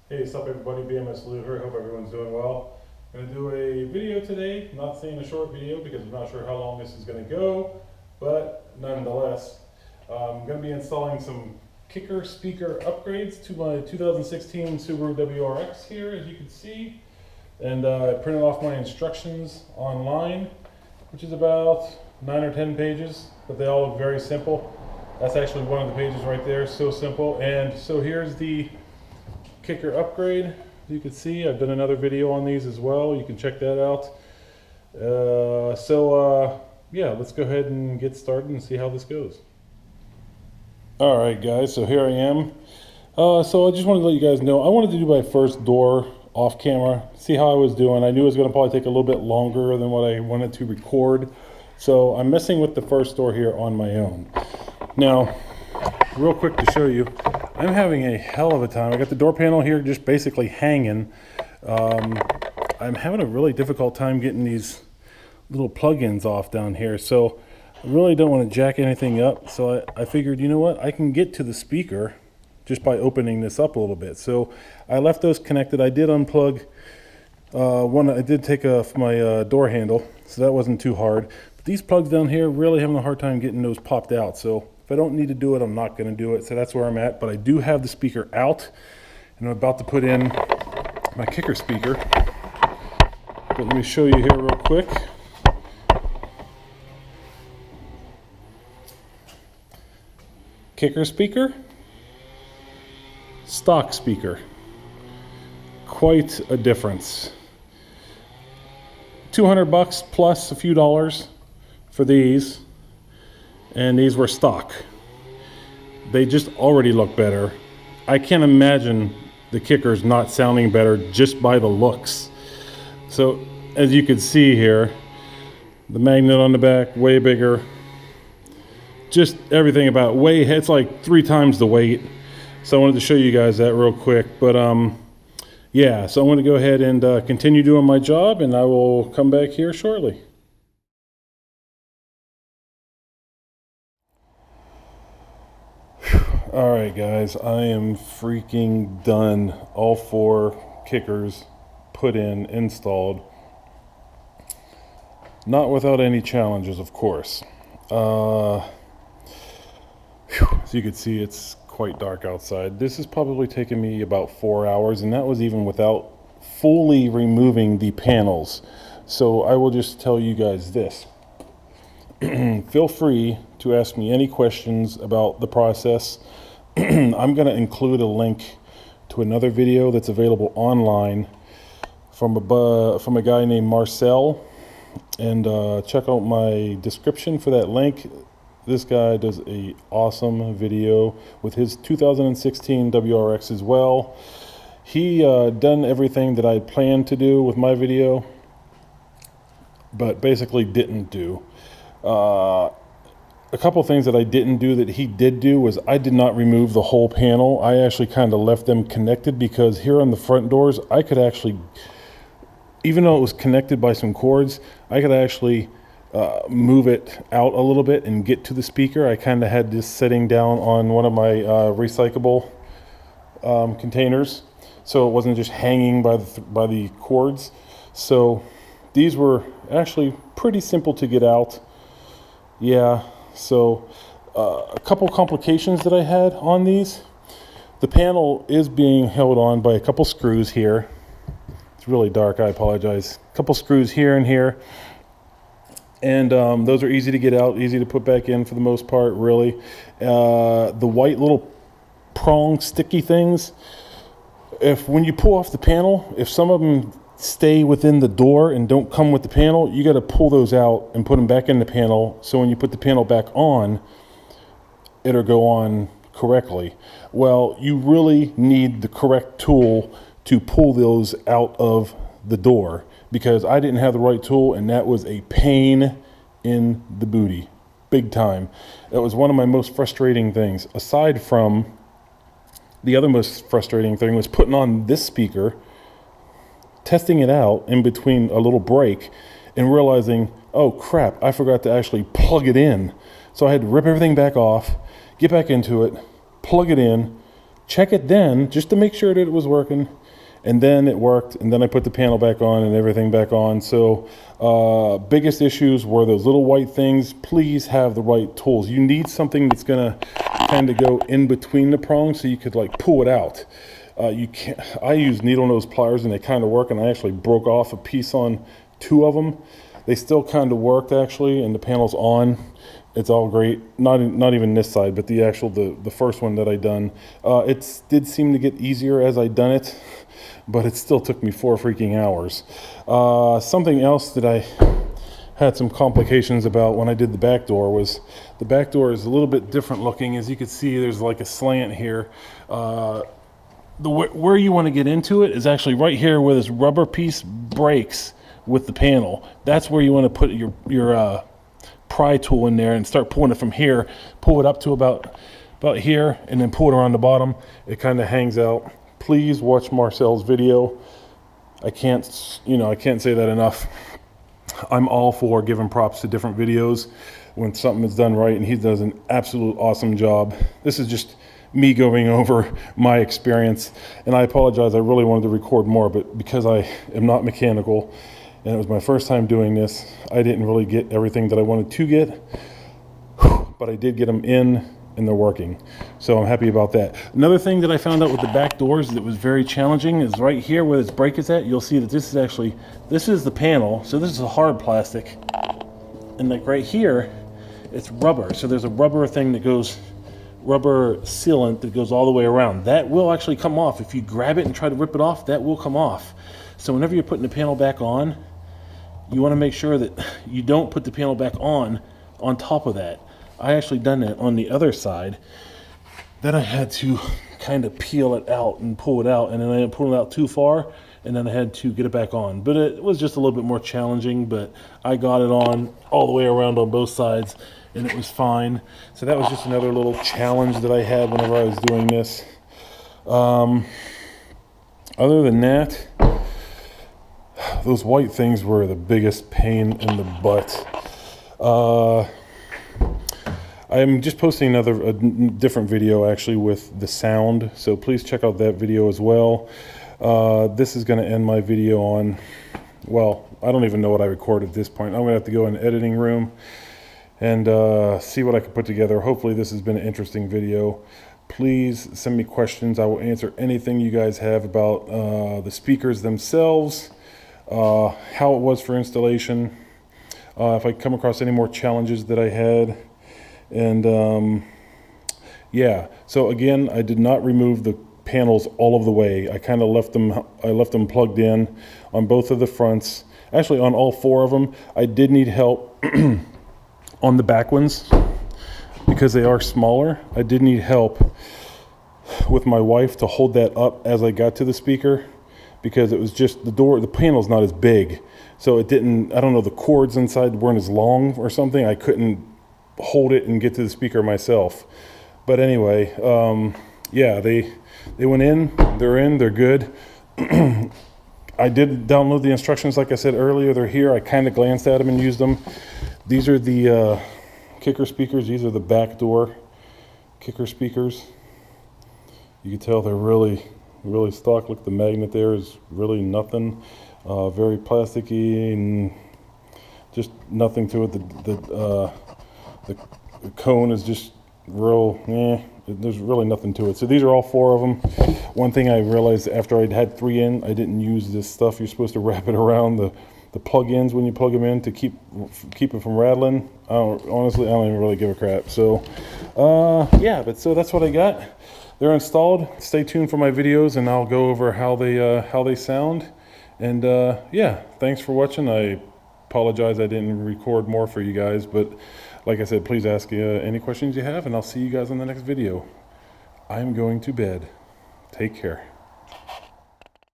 Hey, what's up everybody, BMSLou here, hope everyone's doing well. I'm going to do a video today, not saying a short video because I'm not sure how long this is going to go, but nonetheless, I'm going to be installing some kicker speaker upgrades to my 2016 Subaru WRX here, as you can see. And I printed off my instructions online, which is about 9 or 10 pages, but they all look very simple. That's actually one of the pages right there, so simple. And so here's the kicker upgrade. As you can see, I've done another video on these as well. You can check that out. Yeah, let's go ahead and get started and see how this goes. All right, guys, so here I am. So I just wanted to let you guys know, I wanted to do my first door off camera, see how I was doing. I knew it was going to probably take a little bit longer than what I wanted to record. So I'm messing with the first door here on my own. Now, real quick to show you, I'm having a hell of a time. I got the door panel here just basically hanging. I'm having a really difficult time getting these little plug-ins off down here. So I really don't want to jack anything up. So I figured, you know what, I can get to the speaker just by opening this up a little bit. So I left those connected. I did unplug one. I did take off my door handle, so that wasn't too hard. But these plugs down here, really having a hard time getting those popped out. So if I don't need to do it, I'm not going to do it. So that's where I'm at. But I do have the speaker out, and I'm about to put in my kicker speaker. But let me show you here real quick. Kicker speaker, stock speaker. Quite a difference. $200 plus a few dollars for these. And these were stock. They just already look better. I can't imagine the kickers not sounding better just by the looks. So as you can see here, the magnet on the back, way bigger. Just everything about it's like 3 times the weight. So I wanted to show you guys that real quick. But yeah, so I'm going to go ahead and continue doing my job, and I will come back here shortly. All right, guys, I am freaking done. All 4 kickers put in, installed. Not without any challenges, of course. As you can see, it's quite dark outside. This has probably taken me about 4 hours, and that was even without fully removing the panels. So I will just tell you guys this. Feel free to ask me any questions about the process. I'm going to include a link to another video that's available online from a guy named Marcel, and check out my description for that link. This guy does a awesome video with his 2016 WRX as well. He done everything that I planned to do with my video, but basically didn't do. A couple things that I didn't do that he did do was I did not remove the whole panel. I actually kind of left them connected, because here on the front doors, I could actually, even though it was connected by some cords, I could actually move it out a little bit and get to the speaker. I kind of had this sitting down on one of my recyclable containers, so it wasn't just hanging by the cords. So these were actually pretty simple to get out. Yeah, so a couple complications that I had on these. The panel is being held on by a couple screws here. It's really dark, I apologize. A couple screws here and here. And those are easy to get out, easy to put back in for the most part, really. The white little prong sticky things, when you pull off the panel, if some of them stay within the door and don't come with the panel, you got to pull those out and put them back in the panel, so when you put the panel back on, it'll go on correctly. Well, you really need the correct tool to pull those out of the door, because I didn't have the right tool, and that was a pain in the booty, big time. That was one of my most frustrating things. Aside from, the other most frustrating thing was putting on this speaker, testing it out in between a little break, and realizing, oh crap, I forgot to actually plug it in. So I had to rip everything back off, get back into it, plug it in, check it then, just to make sure that it was working. And then it worked, and then I put the panel back on and everything back on. So biggest issues were those little white things. Please have the right tools. You need something that's gonna kind of go in between the prongs so you could like pull it out. You can't. I use needle nose pliers and they kind of work, and I actually broke off a piece on 2 of them. They still kind of worked actually, and the panel's on. It's all great. Not even this side, but the actual the first one that I done. It did seem to get easier as I done it, but it still took me 4 freaking hours. Something else that I had some complications about when I did the back door was the back door is a little bit different looking. As you can see, there's like a slant here. Where you want to get into it is actually right here where this rubber piece breaks with the panel. That's where you want to put your pry tool in there and start pulling it from here. Pull it up to about here, and then pull it around the bottom. It kind of hangs out. Please watch Marcel's video. I can't say that enough. I'm all for giving props to different videos when something is done right, and he does an absolute awesome job. This is just me going over my experience, and I apologize. I really wanted to record more, but because I am not mechanical and it was my first time doing this, I didn't really get everything that I wanted to get, but I did get them in and they're working. So I'm happy about that. Another thing that I found out with the back doors that was very challenging is right here where this brake is at. You'll see that this is the panel. So this is a hard plastic. And like right here, it's rubber. So there's a rubber thing that goes, rubber sealant that goes all the way around. That will actually come off. If you grab it and try to rip it off, that will come off. So whenever you're putting the panel back on, you want to make sure that you don't put the panel back on top of that. I actually done that on the other side. Then I had to kind of peel it out and pull it out, and then I had pulled it out too far, and then I had to get it back on. But it was just a little bit more challenging, but I got it on all the way around on both sides, and it was fine. So that was just another little challenge that I had whenever I was doing this. Other than that, those white things were the biggest pain in the butt. I'm just posting a different video actually with the sound, so please check out that video as well. This is going to end my video on, well, I don't even know what I recorded at this point. I'm going to have to go in the editing room and see what I can put together. Hopefully this has been an interesting video. Please send me questions. I will answer anything you guys have about the speakers themselves, how it was for installation, if I come across any more challenges that I had. And yeah, so again, I did not remove the panels all of the way. I kind of left them plugged in on both of the fronts, actually on all 4 of them. I did need help on the back ones because they are smaller. I did need help with my wife to hold that up as I got to the speaker, because it was just the panel's not as big, so it didn't, I don't know, the cords inside weren't as long or something. I couldn't hold it and get to the speaker myself. But anyway, yeah, they went in, they're good. I did download the instructions like I said earlier. They're here. I kind of glanced at them and used them. These are the kicker speakers. These are the back door kicker speakers. You can tell they're really stock. Look, the magnet there is really nothing. Very plasticky and just nothing to it. The cone is just real, there's really nothing to it. So these are all 4 of them. One thing I realized after I'd had 3 in, I didn't use this stuff. You're supposed to wrap it around the plug-ins when you plug them in to keep it from rattling. Honestly, I don't even really give a crap. So yeah, but so that's what I got. They're installed. Stay tuned for my videos, and I'll go over how they sound. And yeah, thanks for watching. I apologize I didn't record more for you guys, but like I said, please ask any questions you have, and I'll see you guys on the next video. I'm going to bed. Take care.